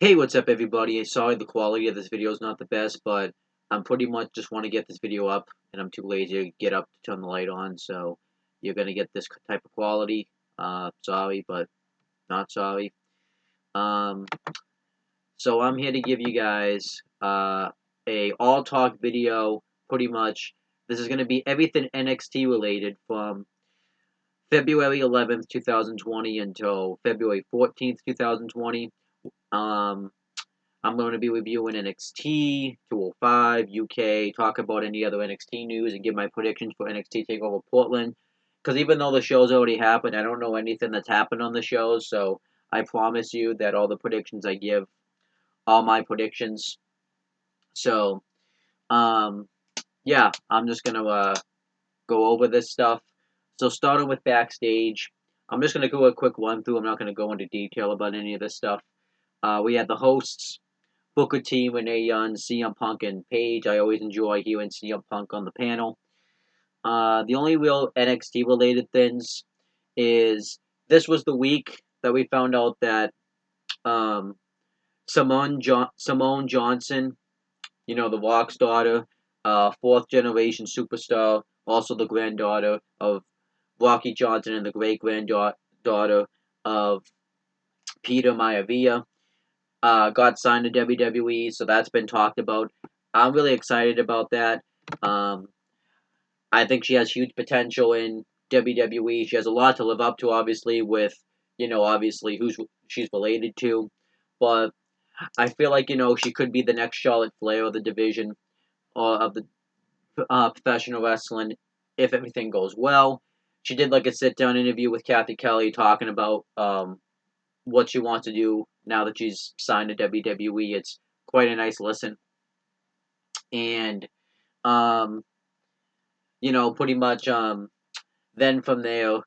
Hey, what's up, everybody? Sorry the quality of this video is not the best, but I'm pretty much just want to get this video up, and I'm too lazy to get up to turn the light on, so you're going to get this type of quality. Sorry, but not sorry. Um, so I'm here to give you guys a all-talk video, pretty much. This is going to be everything NXT related from February 11th, 2020 until February 14th, 2020. Um, I'm going to be reviewing NXT 205 UK, talk about any other NXT news, and give my predictions for NXT Takeover Portland. Because even though the show's already happened, I don't know anything that's happened on the shows, so I promise you that all the predictions I give are my predictions. So, um, yeah, I'm just gonna go over this stuff. So, starting with Backstage, I'm just gonna go a quick run through. I'm not gonna go into detail about any of this stuff. We had the hosts. Booker T, Renee Young, CM Punk, and Paige. I always enjoy hearing CM Punk on the panel. The only real NXT related things is this was the week that we found out that um, Simone Johnson, the Rock's daughter, fourth generation superstar, also the granddaughter of Rocky Johnson and the great granddaughter of Peter Maivia, got signed to WWE, so that's been talked about. I'm really excited about that. Um, I think she has huge potential in WWE. She has a lot to live up to, obviously, with obviously who she's related to. But I feel like she could be the next Charlotte Flair of the division or of the professional wrestling if everything goes well. She did like a sit down interview with Cathy Kelly talking about what she wants to do now that she's signed to WWE. It's quite a nice listen. And, um, pretty much then from there,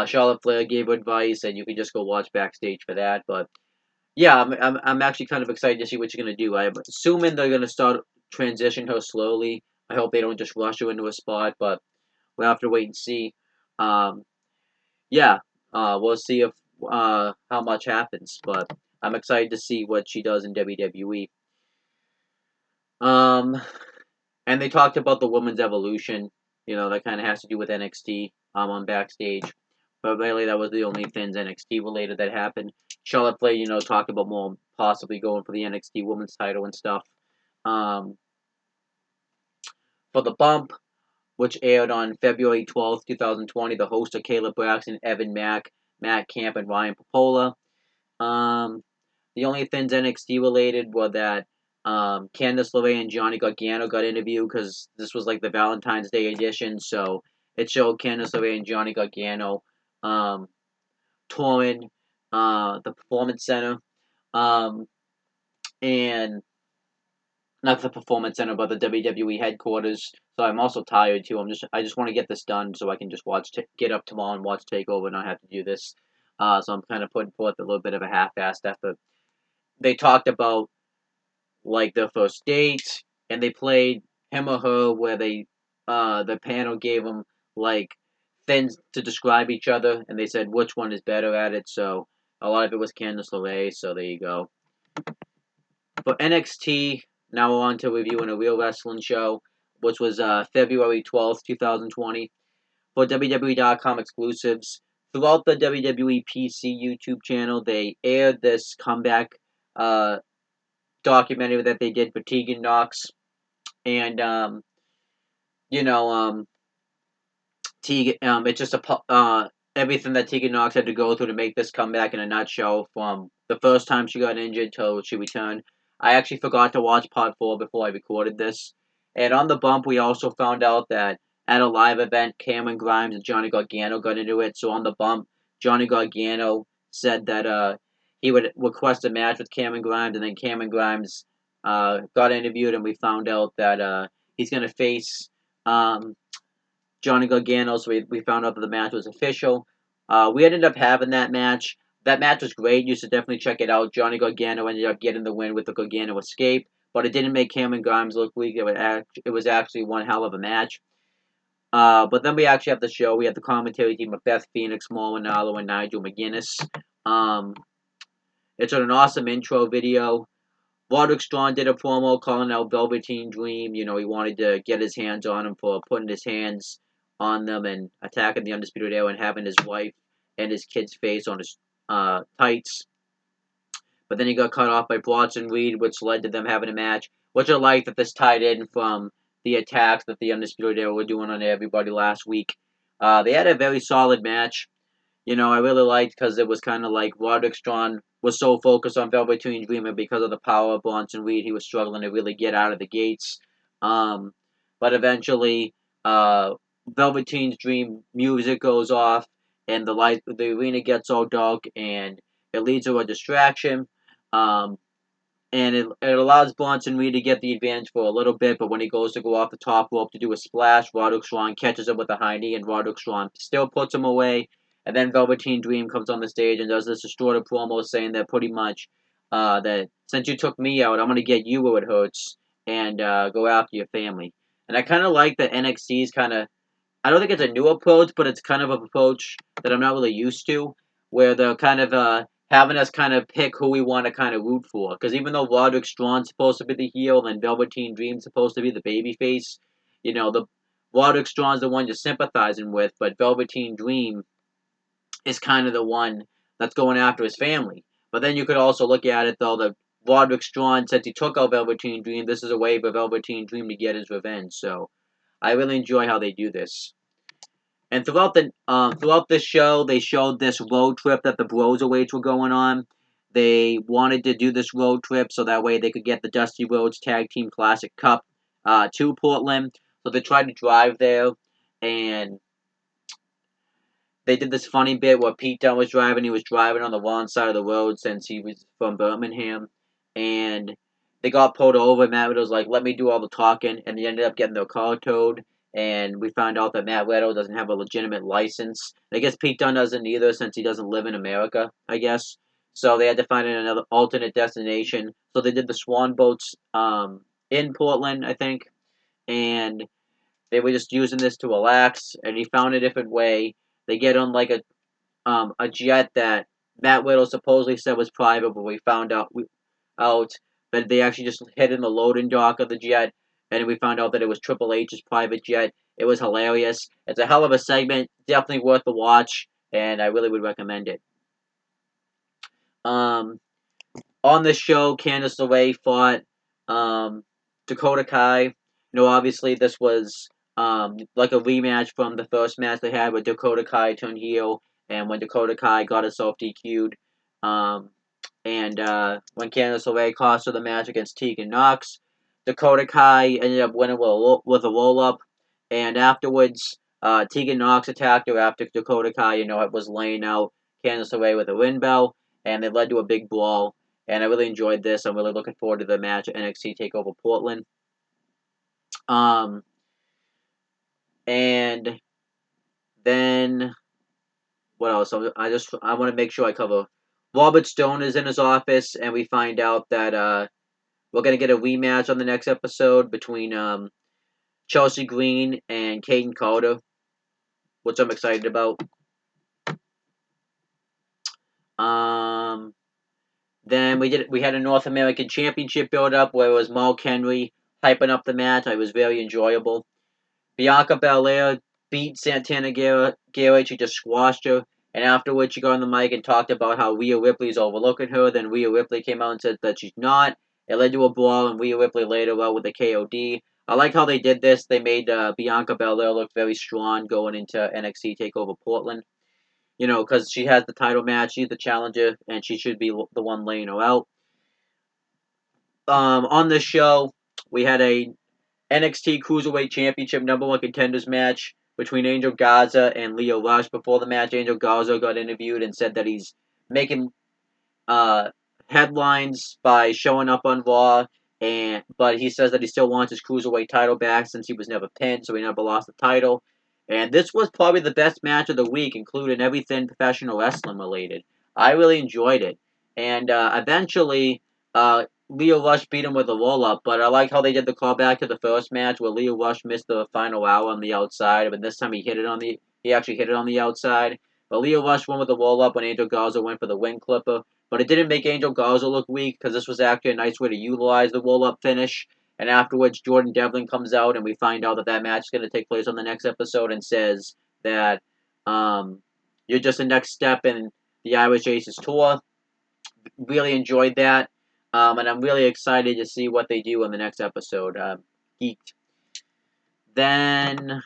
Charlotte Flair gave advice, and you can just go watch Backstage for that. But yeah, I'm actually kind of excited to see what you're going to do. I'm assuming they're going to start transition her slowly. I hope they don't just rush her into a spot, but we'll have to wait and see. Um, yeah, we'll see if how much happens, but I'm excited to see what she does in WWE. Um, and they talked about the women's evolution. That kind of has to do with NXT. On Backstage, but really that was the only things NXT related that happened. Charlotte Flair, talked about more possibly going for the NXT Women's title and stuff. Um, for the bump, which aired on February 12th, 2020, the hosts are Caleb Braxton, Evan Mack, Matt Camp, and Ryan Popola. The only things NXT related were that Candice LeRae and Johnny Gargano got interviewed because this was like the Valentine's Day edition, so it showed Candice LeRae and Johnny Gargano touring the Performance Center, um, and not the Performance Center, but the WWE headquarters. So I'm also tired too. I just want to get this done so I can just get up tomorrow and watch Takeover and not have to do this. So I'm kind of putting forth a little bit of a half-assed effort. They talked about like their first date, and they played him or her where the panel gave them like things to describe each other, and they said which one is better at it. So a lot of it was Candice LeRae. So there you go. For NXT, now we're on to reviewing a real wrestling show, which was February 12th, 2020. For WWE.com exclusives, throughout the WWE PC YouTube channel, they aired this comeback documentary that they did for Tegan Knox, and you know, Tegan, it's just everything that Tegan Knox had to go through to make this comeback in a nutshell, from the first time she got injured till she returned. I actually forgot to watch part 4 before I recorded this, and on the bump we also found out that at a live event, Cameron Grimes and Johnny Gargano got into it. So on the bump, Johnny Gargano said that he would request a match with Cameron Grimes, and then Cameron Grimes got interviewed, and we found out that he's going to face Johnny Gargano, so we found out that the match was official. We ended up having that match. That match was great. You should definitely check it out. Johnny Gargano ended up getting the win with the Gargano escape, but it didn't make Cameron Grimes look weak. It was actually one hell of a match. But then we actually have the show. We have the commentary team of Beth Phoenix, Maul Ranallo, and Nigel McGuinness. Um, It's an awesome intro video. Roderick Strong did a promo calling out Velveteen Dream. You know, he wanted to get his hands on him for putting his hands on them and attacking the Undisputed Era and having his wife and his kid's face on his tights. But then he got cut off by Bronson Reed, which led to them having a match. Which I like that this tied in from the attacks that the Undisputed Era were doing on everybody last week. They had a very solid match. You know, I really liked because it was kind of like Roderick Strong was so focused on Velveteen Dream, and because of the power of Bronson Reed, he was struggling to really get out of the gates. But eventually, Velveteen's Dream music goes off, and the arena gets all dark, and it leads to a distraction. Um, and it allows Bronson Reed to get the advantage for a little bit, but when he goes to go off the top rope to do a splash, Roderick Strong catches him with a high knee, and Roderick Strong still puts him away. And then Velveteen Dream comes on the stage and does this distorted promo saying that pretty much that since you took me out, I'm going to get you where it hurts and go after your family. And I kind of like that NXT's kind of, I don't think it's a new approach, but it's kind of an approach that I'm not really used to, where they're kind of having us kind of pick who we want to kind of root for. Because even though Roderick Strong's supposed to be the heel and Velveteen Dream's supposed to be the babyface, you know, the Roderick Strong's the one you're sympathizing with, but Velveteen Dream is kind of the one that's going after his family. But then you could also look at it, though, that Roderick Strong, since he took out Velveteen Dream, this is a way for Velveteen Dream to get his revenge. So I really enjoy how they do this. And throughout this show, they showed this road trip that the Broserweights were going on. They wanted to do this road trip so that way they could get the Dusty Rhodes Tag Team Classic Cup to Portland. So they tried to drive there, and they did this funny bit where Pete Dunne was driving. He was driving on the wrong side of the road since he was from Birmingham, and they got pulled over. Matt Riddle was like, "Let me do all the talking," and they ended up getting their car towed. And we found out that Matt Riddle doesn't have a legitimate license. I guess Pete Dunne doesn't either since he doesn't live in America, I guess. So they had to find another alternate destination. So they did the Swan boats in Portland, I think, and they were just using this to relax. And he found a different way. They get on like a jet that Matt Riddle supposedly said was private, but we found out that they actually just hid in the loading dock of the jet, and we found out that it was Triple H's private jet. It was hilarious. It's a hell of a segment, definitely worth the watch, and I really would recommend it. On the show, Candice LeRae fought Dakota Kai. You know, obviously this was like a rematch from the first match they had with Dakota Kai turned heel, and when Dakota Kai got herself DQ'd. And when Candice LeRae cost her the match against Tegan Nox, Dakota Kai ended up winning with a roll-up. And afterwards, Tegan Nox attacked her after Dakota Kai, was laying out Candice LeRae with a wind bell, and it led to a big brawl. And I really enjoyed this. I'm really looking forward to the match at NXT TakeOver Portland. And then what else? I want to make sure I cover. Robert Stone is in his office, and we find out that we're gonna get a rematch on the next episode between Chelsea Green and Caden Carter, which I'm excited about. Then we had a North American Championship build up where it was Mark Henry hyping up the match. It was very enjoyable. Bianca Belair beat Santana Garrett. She just squashed her. And afterwards, she got on the mic and talked about how Rhea Ripley's overlooking her. Then Rhea Ripley came out and said that she's not. It led to a brawl, and Rhea Ripley laid her out with a KOD. I like how they did this. They made Bianca Belair look very strong going into NXT TakeOver Portland. Because she has the title match. She's the challenger, and she should be the one laying her out. On this show, we had a NXT Cruiserweight Championship number 1 contenders match between Angel Garza and Lio Rush. Before the match, Angel Garza got interviewed and said that he's making headlines by showing up on Raw, but he says that he still wants his Cruiserweight title back since he was never pinned, so he never lost the title. And this was probably the best match of the week, including everything professional wrestling related. I really enjoyed it. And eventually, Lio Rush beat him with a roll-up, but I like how they did the callback to the first match where Lio Rush missed the final hour on the outside, but this time he actually hit it on the outside. But Lio Rush won with a roll-up when Angel Garza went for the wing clipper. But it didn't make Angel Garza look weak, because this was actually a nice way to utilize the roll-up finish. And afterwards, Jordan Devlin comes out, and we find out that that match is going to take place on the next episode, and says that you're just the next step in the Irish Aces tour. Really enjoyed that. And I'm really excited to see what they do on the next episode. Geeked. Then,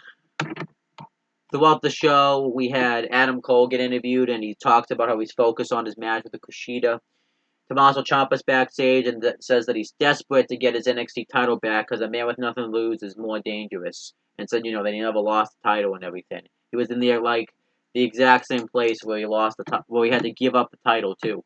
throughout the show, we had Adam Cole get interviewed, and he talked about how he's focused on his match with the Kushida. Tommaso Ciampa's backstage and says that he's desperate to get his NXT title back because a man with nothing to lose is more dangerous. And said, that he never lost the title and everything. He was in the exact same place where he lost where he had to give up the title too.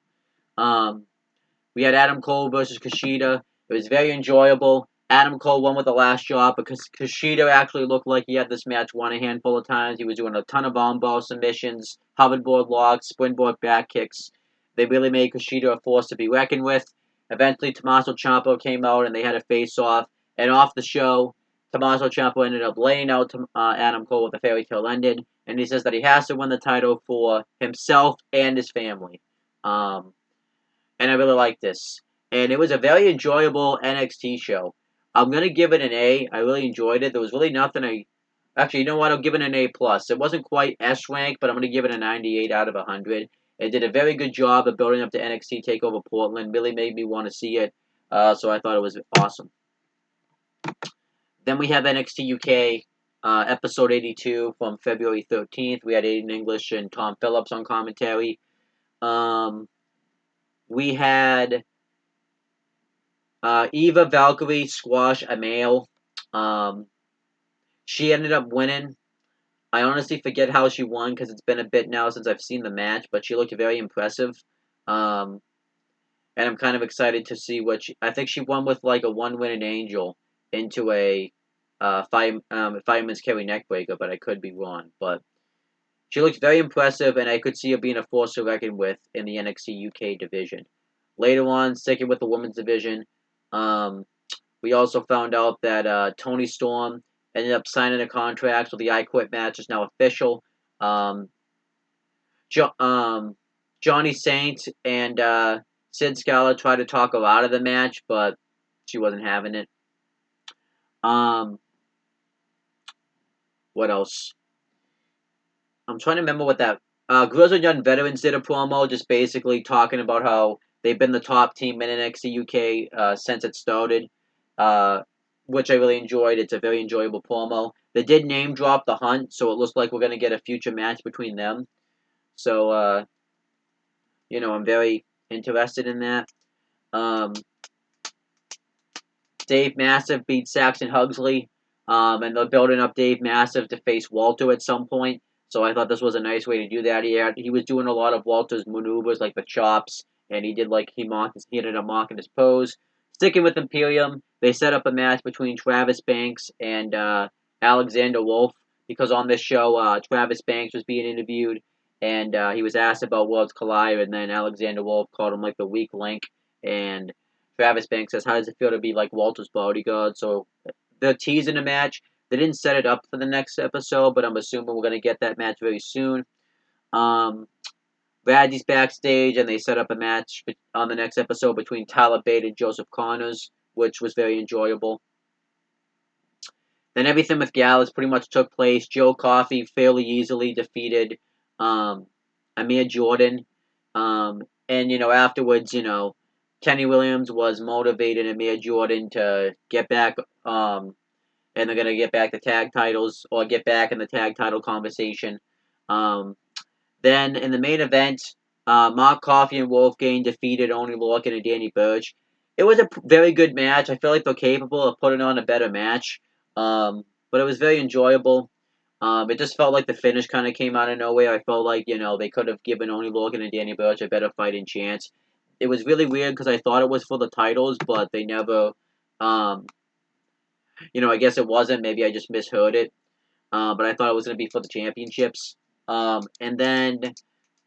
We had Adam Cole versus Kushida. It was very enjoyable. Adam Cole won with the last shot because Kushida actually looked like he had this match won a handful of times. He was doing a ton of armbar submissions, hoverboard locks, springboard back kicks. They really made Kushida a force to be reckoned with. Eventually, Tommaso Ciampa came out and they had a face-off. And off the show, Tommaso Ciampa ended up laying out Adam Cole with a fairy tale ending. And he says that he has to win the title for himself and his family. And I really like this. And it was a very enjoyable NXT show. I'm going to give it an A. I really enjoyed it. There was really nothing Actually, you know what? I'll give it an A+. It wasn't quite S rank, but I'm going to give it a 98 out of 100. It did a very good job of building up to NXT TakeOver Portland. Really made me want to see it. So I thought it was awesome. Then we have NXT UK episode 82 from February 13th. We had Aiden English and Tom Phillips on commentary. We had Eva Valkyrie squash a male. She ended up winning. I honestly forget how she won because it's been a bit now since I've seen the match, but she looked very impressive. And I'm kind of excited to see what I think she won with like a one-winning angel into a fireman's carry neckbreaker, but I could be wrong. But she looked very impressive, and I could see her being a force to reckon with in the NXT UK division. Later on, sticking with the women's division, we also found out that Toni Storm ended up signing a contract, so the I Quit match is now official. Johnny Saint and Sid Scala tried to talk her out of the match, but she wasn't having it. What else? I'm trying to remember what that... Grizzly Dozen Veterans did a promo, just basically talking about how they've been the top team in NXT UK since it started, which I really enjoyed. It's a very enjoyable promo. They did name drop The Hunt, so it looks like we're going to get a future match between them. So, I'm very interested in that. Dave Massive beat Saxon Huxley, and they're building up Dave Massive to face Walter at some point. So I thought this was a nice way to do that. He was doing a lot of Walter's maneuvers, like the chops, and he ended up mocking his pose. Sticking with Imperium, they set up a match between Travis Banks and Alexander Wolf, because on this show, Travis Banks was being interviewed, and he was asked about Worlds Collide, and then Alexander Wolf called him like the weak link, and Travis Banks says, how does it feel to be like Walter's bodyguard? So they're teasing a match. They didn't set it up for the next episode, but I'm assuming we're going to get that match very soon. Raddy's backstage, and they set up a match on the next episode between Tyler Bate and Joseph Connors, which was very enjoyable. Then everything with Gallus pretty much took place. Joe Coffey fairly easily defeated Amir Jordan. And, afterwards, Kenny Williams was motivating Amir Jordan to get back, and they're going to get back the tag titles, or get back in the tag title conversation. Then, in the main event, Mark Coffey and Wolfgang defeated Oney Lorcan and Danny Burch. It was a very good match. I feel like they're capable of putting on a better match. But it was very enjoyable. It just felt like the finish kind of came out of nowhere. I felt like, they could have given Oney Lorcan and Danny Burch a better fighting chance. It was really weird because I thought it was for the titles, but they never... I guess it wasn't. Maybe I just misheard it. But I thought it was going to be for the championships. And then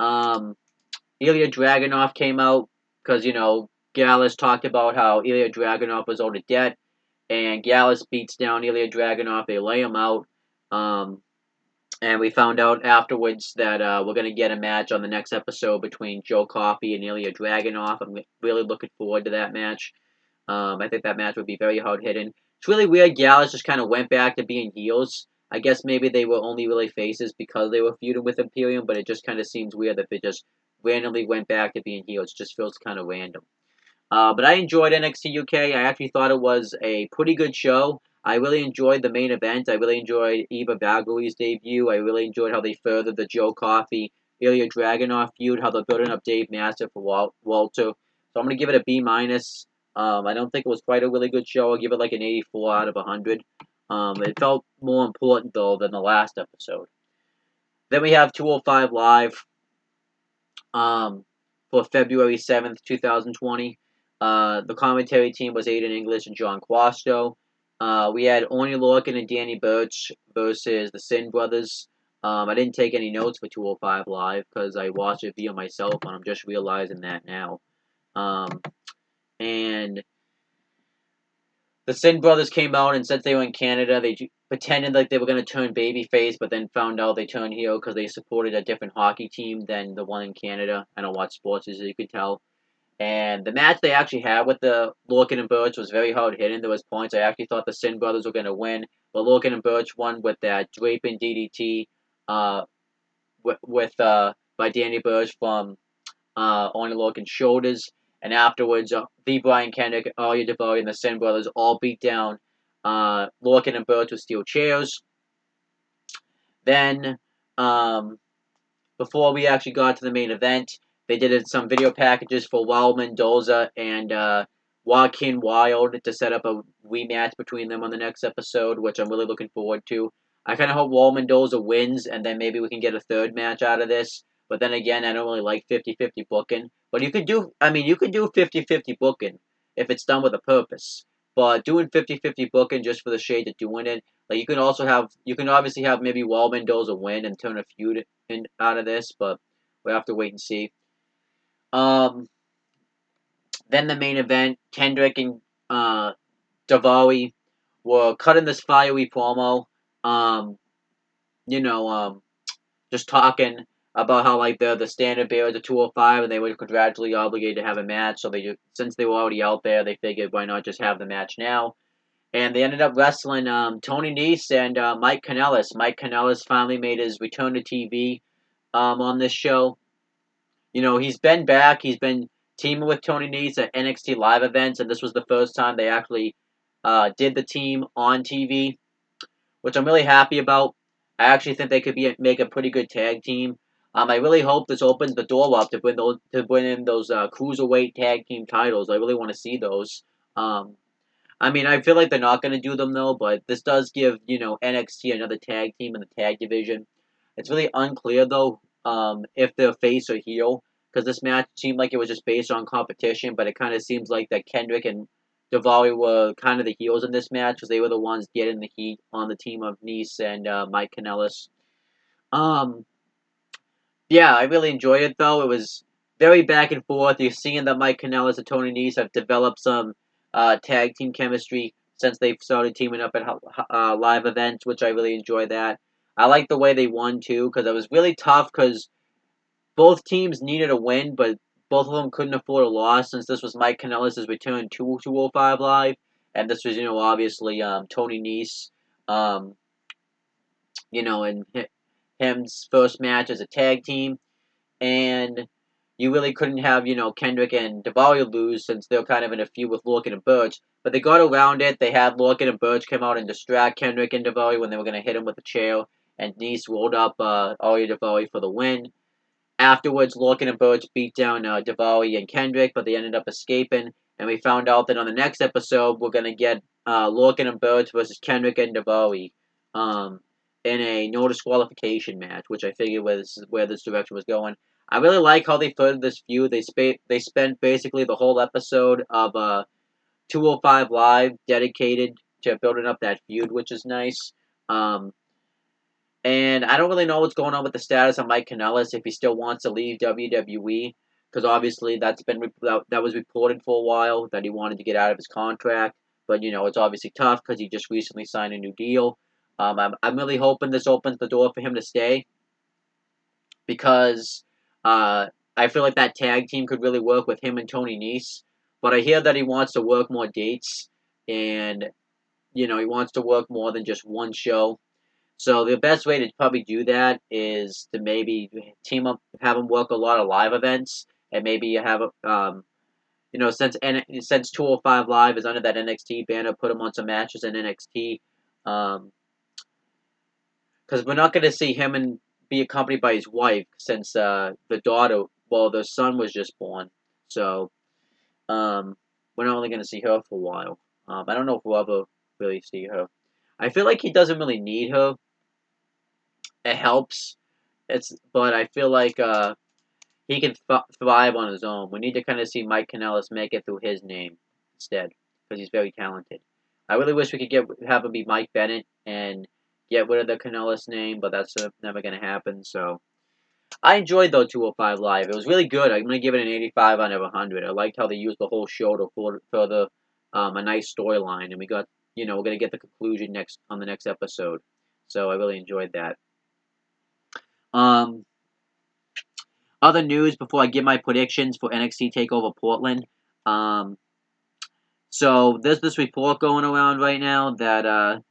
Ilya Dragunov came out because, Gallus talked about how Ilya Dragunov was owed a debt. And Gallus beats down Ilya Dragunov. They lay him out. And we found out afterwards that we're going to get a match on the next episode between Joe Coffey and Ilya Dragunov. I'm really looking forward to that match. I think that match would be very hard hitting. It's really weird. Gallus just kind of went back to being heels. I guess maybe they were only really faces because they were feuding with Imperium, but it just kind of seems weird that they just randomly went back to being heels. It just feels kind of random. But I enjoyed NXT UK. I actually thought it was a pretty good show. I really enjoyed the main event. I really enjoyed Eva Valkyrie's debut. I really enjoyed how they furthered the Joe Coffey, Ilya Dragunov feud, how they're building up Dave Mastiff for Walter. So I'm going to give it a B minus. I don't think it was quite a really good show. I'll give it like an 84 out of 100. It felt more important, though, than the last episode. Then we have 205 Live for February 7th, 2020. The commentary team was Aiden English and John Quasto. We had Orny Lorcan and Danny Burch versus the Sin Brothers. I didn't take any notes for 205 Live because I watched it via myself, and I'm just realizing that now. And the Sin Brothers came out, and since they were in Canada, they pretended like they were going to turn babyface, but then found out they turned heel because they supported a different hockey team than the one in Canada. I don't watch sports, as you can tell. And the match they actually had with the Lorcan and Burch was very hard hitting. There was points I actually thought the Sin Brothers were going to win, but Lorcan and Burch won with that draping DDT by Danny Burch from on Lorcan's shoulders. And afterwards, the Brian Kendrick, Arya Daivari, and the Sin Brothers all beat down Lorcan and Burch with steel chairs. Then, before we actually got to the main event, they did some video packages for Wild Mendoza and Joaquin Wild to set up a rematch between them on the next episode, which I'm really looking forward to. I kind of hope Wild Mendoza wins, and then maybe we can get a third match out of this. But then again, I don't really like 50-50 booking. But you could do 50-50 booking if it's done with a purpose. But doing 50-50 booking just for the shade of doing it, like you can obviously have maybe Wild Mendoza win and turn a feud out of this, but we'll have to wait and see. Then the main event, Kendrick and Daivari were cutting this fiery promo. Just talking about how like they're the standard bearers of 205 and they were contractually obligated to have a match. So since they were already out there, they figured why not just have the match now. And they ended up wrestling Tony Nese and Mike Kanellis. Mike Kanellis finally made his return to TV on this show. He's been back. He's been teaming with Tony Nese at NXT live events, and this was the first time they actually did the team on TV, which I'm really happy about. I actually think they could make a pretty good tag team. I really hope this opens the door up to bring in those cruiserweight tag team titles. I really want to see those. I feel like they're not going to do them though, but this does give NXT another tag team in the tag division. It's really unclear though if they're face or heel because this match seemed like it was just based on competition, but it kind of seems like that Kendrick and Daivari were kind of the heels in this match because they were the ones getting the heat on the team of Nese and Mike Kanellis. Yeah, I really enjoyed it though. It was very back and forth. You're seeing that Mike Kanellis and Tony Nese have developed some tag team chemistry since they've started teaming up at live events, which I really enjoy that. I like the way they won too because it was really tough because both teams needed a win, but both of them couldn't afford a loss since this was Mike Kanellis' return to 205 Live, and this was obviously Tony Nese, and him's first match as a tag team, and you really couldn't have, Kendrick and Daivari lose since they're kind of in a feud with Lorcan and Burch. But they got around it. They had Lorcan and Burch come out and distract Kendrick and Daivari when they were going to hit him with a chair. And Nese rolled up Arya Daivari for the win. Afterwards, Lorcan and Burch beat down Daivari and Kendrick, but they ended up escaping. And we found out that on the next episode, we're going to get Lorcan and Burch versus Kendrick and Daivari in a no disqualification match, which I figured was where this direction was going. I really like how they furthered this feud. They spent basically the whole episode of 205 Live dedicated to building up that feud, which is nice. And I don't really know what's going on with the status of Mike Kanellis if he still wants to leave WWE, because obviously that was reported for a while that he wanted to get out of his contract. But it's obviously tough because he just recently signed a new deal. I'm really hoping this opens the door for him to stay because I feel like that tag team could really work with him and Tony Nese. But I hear that he wants to work more dates and he wants to work more than just one show. So the best way to probably do that is to maybe team up, have him work a lot of live events, and maybe have since 205 Live is under that NXT banner, put him on some matches in NXT. Because we're not going to see him and be accompanied by his wife since the son was just born. So we're not only going to see her for a while. I don't know if we'll ever really see her. I feel like he doesn't really need her. It helps. But I feel like he can thrive on his own. We need to kind of see Mike Kanellis make it through his name instead because he's very talented. I really wish we could have him be Mike Bennett and get rid of the Kanellis name, but that's never going to happen. So I enjoyed though 205 Live. It was really good. I'm going to give it an 85 out of 100. I liked how they used the whole show to further a nice storyline, and we're going to get the conclusion on the next episode. So I really enjoyed that. Other news before I give my predictions for NXT TakeOver Portland. So there's this report going around right now that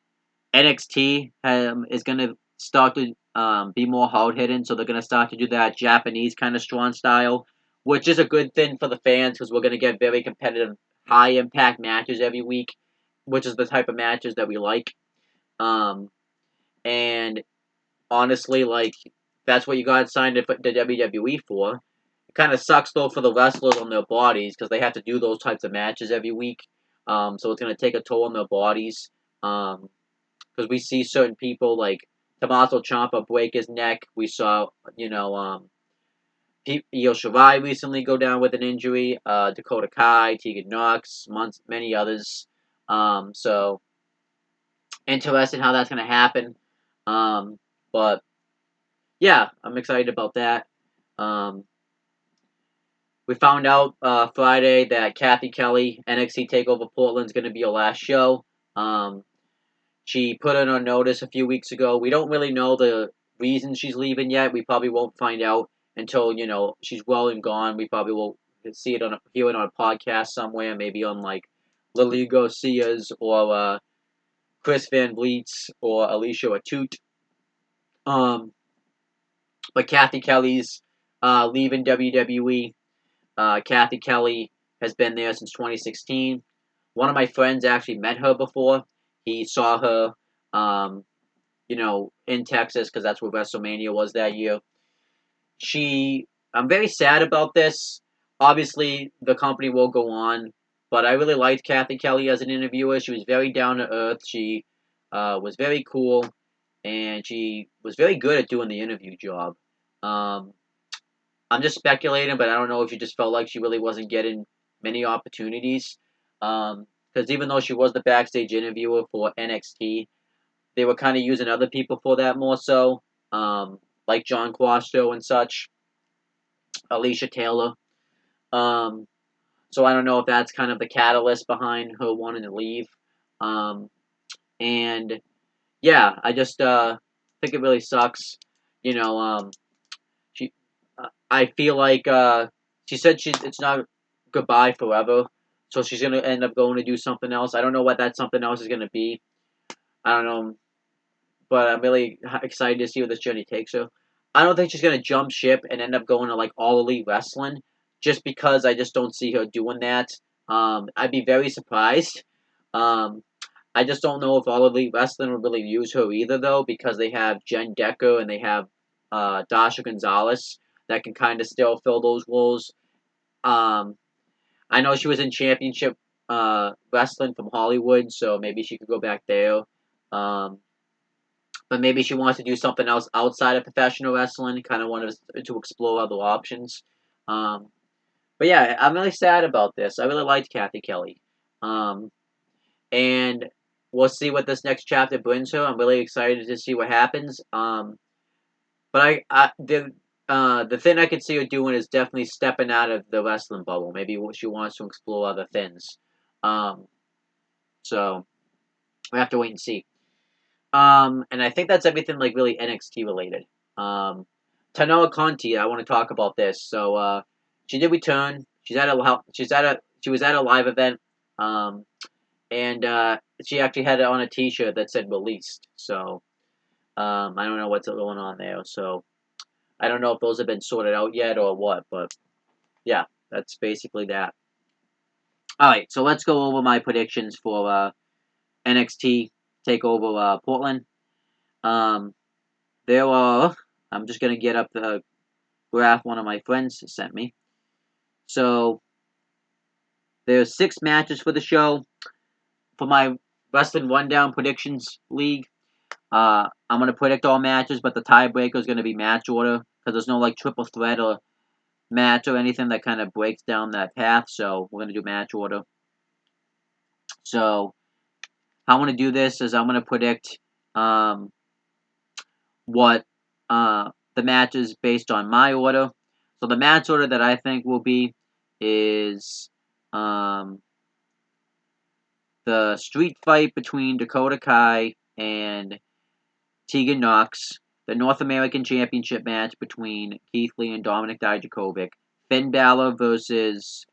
NXT is going to start to be more hard-hitting. So they're going to start to do that Japanese kind of strong style, which is a good thing for the fans because we're going to get very competitive, high-impact matches every week, which is the type of matches that we like. And honestly, that's what you got signed to WWE for. It kind of sucks though for the wrestlers on their bodies because they have to do those types of matches every week. So it's going to take a toll on their bodies. Because we see certain people like Tommaso Ciampa break his neck. We saw, Io Shirai recently go down with an injury. Dakota Kai, Tegan Nox, many others. So interested how that's going to happen. But yeah, I'm excited about that. We found out Friday that Cathy Kelly, NXT TakeOver Portland, is going to be her last show. She put in a notice a few weeks ago. We don't really know the reason she's leaving yet. We probably won't find out until she's well and gone. We probably will hear it on a podcast somewhere, maybe on like Lily Garcia's or Chris Van Vliet's or Alicia Atute. But Cathy Kelly's leaving WWE. Cathy Kelly has been there since 2016. One of my friends actually met her before. He saw her, in Texas because that's where WrestleMania was that year. I'm very sad about this. Obviously, the company will go on, but I really liked Cathy Kelly as an interviewer. She was very down to earth. She was very cool, and she was very good at doing the interview job. I'm just speculating, but I don't know if she just felt like she really wasn't getting many opportunities. Because even though she was the backstage interviewer for NXT, they were kind of using other people for that more so, like John Quasto and such, Alicia Taylor. So I don't know if that's kind of the catalyst behind her wanting to leave. And yeah, I just think it really sucks. I feel like she said it's not goodbye forever, so she's gonna end up going to do something else. I don't know what that something else is gonna be. I don't know, but I'm really excited to see where this journey takes her. I don't think she's gonna jump ship and end up going to like All Elite Wrestling, just because I just don't see her doing that. I'd be very surprised. I just don't know if All Elite Wrestling will really use her either, though, because they have Jen Decker and they have Dasha Gonzalez that can kind of still fill those roles. I know she was in Championship Wrestling from Hollywood, so maybe she could go back there. But maybe she wants to do something else outside of professional wrestling, kind of wanted to explore other options. But yeah, I'm really sad about this. I really liked Cathy Kelly. And we'll see what this next chapter brings her. I'm really excited to see what happens. But the thing I could see her doing is definitely stepping out of the wrestling bubble. Maybe she wants to explore other things. So we have to wait and see. And I think that's everything like really NXT related. Tanoa Conti, I want to talk about this. So she did return. She was at a live event. Um, and she actually had it on a T-shirt that said "released." So I don't know what's going on there. So I don't know if those have been sorted out yet or what. But yeah, that's basically that. All right, so let's go over my predictions for NXT Takeover Portland. Um, there are. I'm just gonna get up the graph one of my friends sent me. So there's 6 matches for the show. For my Wrestling Rundown Predictions League, I'm going to predict all matches, but the tiebreaker is going to be match order, because there's no like triple threat or match or anything that kind of breaks down that path, so we're going to do match order. So how I'm going to do this is I'm going to predict what the matches based on my order. So the match order that I think will be is the street fight between Dakota Kai and Tegan Nox, the North American Championship match between Keith Lee and Dominic Dijakovic, Finn Balor versus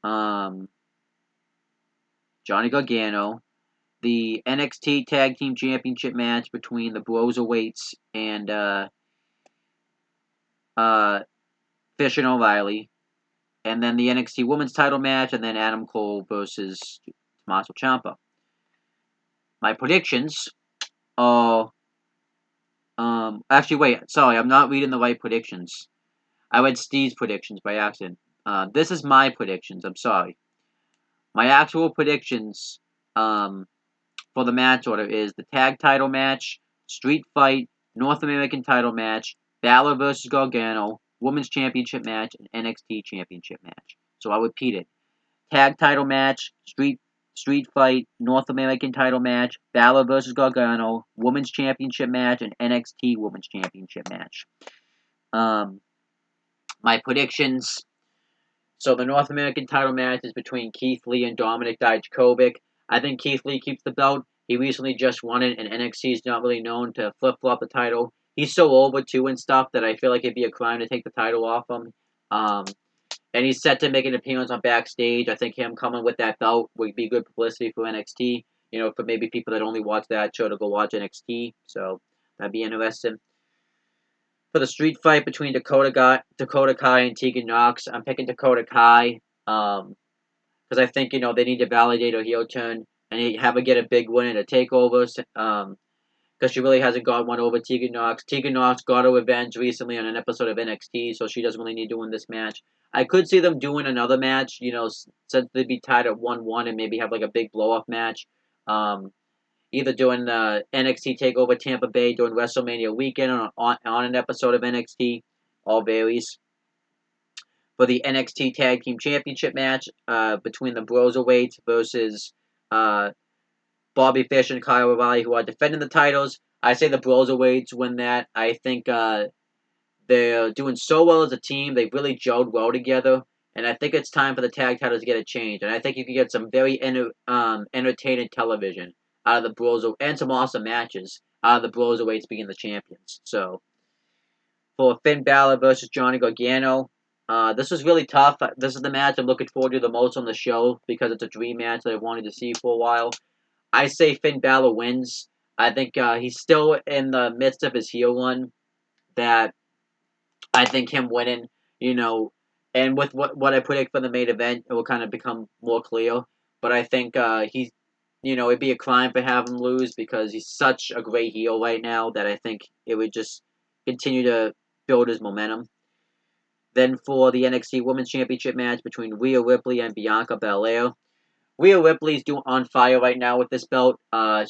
Johnny Gargano, the NXT Tag Team Championship match between the Broserweights and Fish and O'Reilly, and then the NXT Women's Title match, and then Adam Cole versus Tommaso Ciampa. My predictions are actually, wait, sorry, I'm not reading the right predictions. I read Steve's predictions by accident. This is my predictions, I'm sorry. My actual predictions for the match order is the tag title match, street fight, North American title match, Balor versus Gargano, Women's Championship match, and NXT Championship match. So I'll repeat it. Tag title match, street fight, North American title match, Balor versus Gargano, Women's Championship match, and NXT Women's Championship match. My predictions. So the North American title match is between Keith Lee and Dominic Dijakovic. I think Keith Lee keeps the belt. He recently just won it, and NXT is not really known to flip-flop the title. He's so over, too, and stuff, that I feel like it'd be a crime to take the title off him. And he's set to make an appearance on Backstage. I think him coming with that belt would be good publicity for NXT. You know, for maybe people that only watch that show to go watch NXT. So that'd be interesting. For the street fight between Dakota Kai and Tegan Nox, I'm picking Dakota Kai because I think, you know, they need to validate her heel turn and have her get a big win in a takeover because she really hasn't got one over Tegan Nox. Tegan Nox got her revenge recently on an episode of NXT, so she doesn't really need to win this match. I could see them doing another match, you know, since they'd be tied at 1-1 and maybe have like a big blow-off match. Either doing NXT TakeOver Tampa Bay during WrestleMania weekend on an episode of NXT. All varies. For the NXT Tag Team Championship match between the Broserweights versus Bobby Fish and Kyle O'Reilly, who are defending the titles. I say the Broserweights win that. I think they're doing so well as a team. They've really gelled well together. And I think it's time for the tag titles to get a change. And I think you can get some very entertaining television out of the Broserweights, and some awesome matches out of the Broserweights being the champions. So, for Finn Balor versus Johnny Gargano, this was really tough. This is the match I'm looking forward to the most on the show because it's a dream match that I wanted to see for a while. I say Finn Balor wins. I think he's still in the midst of his heel run. That I think him winning, you know, and with what I predict for the main event, it will kind of become more clear. But I think he's, you know, it'd be a crime for having him lose because he's such a great heel right now that I think it would just continue to build his momentum. Then for the NXT Women's Championship match between Rhea Ripley and Bianca Belair. Rhea Ripley's on fire right now with this belt.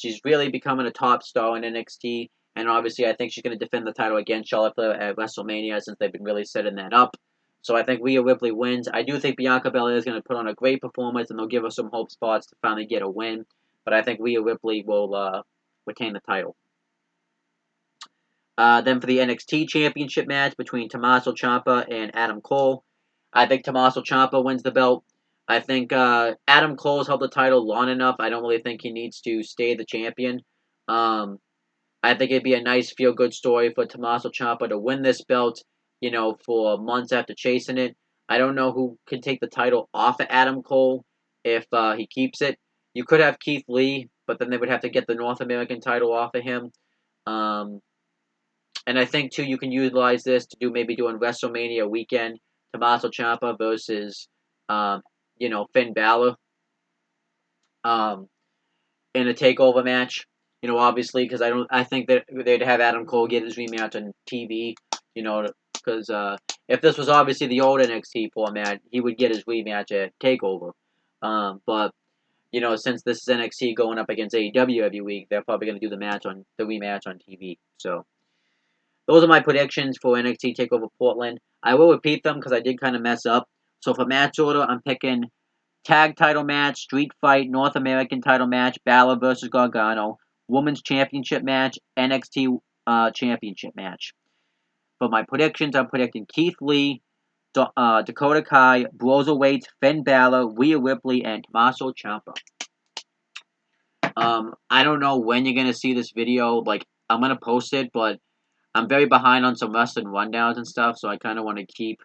She's really becoming a top star in NXT. And obviously, I think she's going to defend the title against Charlotte Flair at WrestleMania since they've been really setting that up. So I think Rhea Ripley wins. I do think Bianca Belair is going to put on a great performance, and they'll give her some hope spots to finally get a win. But I think Rhea Ripley will retain the title. Then for the NXT Championship match between Tommaso Ciampa and Adam Cole, I think Tommaso Ciampa wins the belt. I think Adam Cole's held the title long enough. I don't really think he needs to stay the champion. I think it'd be a nice feel-good story for Tommaso Ciampa to win this belt, for months after chasing it. I don't know who can take the title off of Adam Cole if he keeps it. You could have Keith Lee, but then they would have to get the North American title off of him. Um, and I think, too, you can utilize this to maybe doing WrestleMania weekend, Tommaso Ciampa versus, Finn Balor in a takeover match. Obviously, because I think that they'd have Adam Cole get his rematch on TV. Because if this was obviously the old NXT format, he would get his rematch at Takeover. But since this is NXT going up against AEW every week, they're probably going to do the rematch on TV. So those are my predictions for NXT Takeover Portland. I will repeat them because I did kind of mess up. So for match order, I'm picking Tag title match, Street Fight, North American title match, Balor versus Gargano, Women's Championship match, NXT Championship match. For my predictions, I'm predicting Keith Lee, Dakota Kai, Broserweight, Finn Balor, Rhea Ripley, and Tommaso Ciampa. I don't know when you're gonna see this video. Like, I'm gonna post it, but I'm very behind on some wrestling rundowns and stuff, so I kind of want to keep,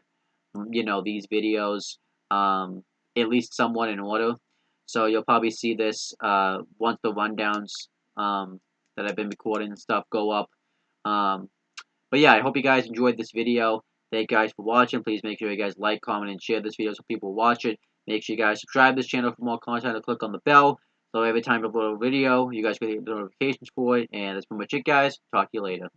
these videos, at least somewhat in order. So you'll probably see this once the rundowns that I've been recording and stuff go up. But yeah, I hope you guys enjoyed this video. Thank you guys for watching. Please make sure you guys like, comment, and share this video so people watch it. Make sure you guys subscribe to this channel for more content and click on the bell. So every time I upload a video, you guys get the notifications for it. And that's pretty much it, guys. Talk to you later.